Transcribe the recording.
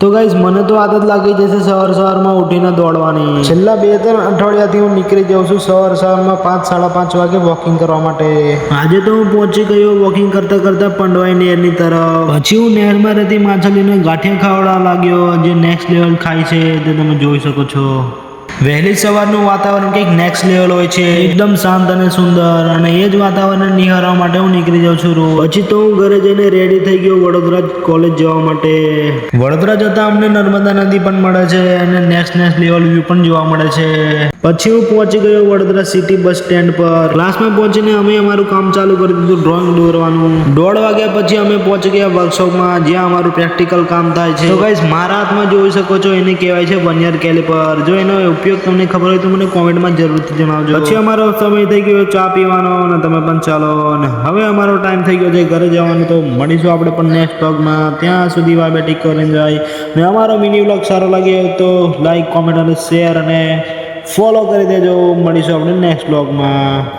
તો ગાઈઝ મને તો આદત લાગી જશે સવારમાં ઉઠીને દોડવાની. છેલ્લા 2-3 અઠવાડિયાથી હું નીકળી જાઉં છું સવારમાં 5, 5:30 વાગે વોકિંગ કરવા માટે. આજે તો હું પહોંચી ગયો વોકિંગ કરતા પંડવાઈ નહેરની તરફ. પછી હું નહેરમાં રહેતી માછલીને ગાંઠિયા ખાવડાવવા લાગ્યો, જે નેક્સ્ટ લેવલ ખાય છે તે તમે જોઈ શકો છો. વહેલી સવારનું વાતાવરણ કંઈક નેક્સ્ટ લેવલ હોય છે, એકદમ શાંત અને સુંદર, અને એ જ વાતાવરણ નિહાળવા માટે હું નીકળી જાઉં છું રોજ. પછી તો હું ઘરે જઈને રેડી થઈ ગયો વડોદરા કોલેજ જવા માટે. વડોદરા જતા અમને નર્મદા નદી પણ મળે છે અને નેક્સ્ટ લેવલ વ્યૂ પણ જોવા મળે છે. પછી હું પહોંચી ગયો વડોદરા સિટી બસ સ્ટેન્ડ પર. ક્લાસમાં પહોંચીને અમે અમારું કામ ચાલુ કરી દીધું, ડ્રોઈંગ દોરવાનું. 1:30 વાગ્યા પછી અમે પહોંચી ગયા વર્કશોપમાં, જ્યાં અમારું પ્રેક્ટિકલ કામ થાય છે. તો ગાઈસ મારા હાથમાં જોઈ શકો છો, એને કહેવાય છે વર્નિયર કેલિપર. જો એનો ઉપયોગ તમને ખબર હોય તો મને કોમેન્ટમાં જરૂરથી જણાવજો. પછી અમારો સમય થઈ ગયો ચા પીવાનો, અને તમે પણ ચાલો. અને હવે અમારો ટાઈમ થઈ ગયો છે ઘરે જવાનો. તો મળીશું આપણે પણ નેક્સ્ટ વ્લોગમાં. ત્યાં સુધી bye bye, take care, enjoy. ને અમારો મિની વ્લોગ સારો લાગ્યો તો લાઈક, કોમેન્ટ અને શેર અને ફોલો કરી દેજો. મળીશું આપણે નેક્સ્ટ વ્લોગમાં.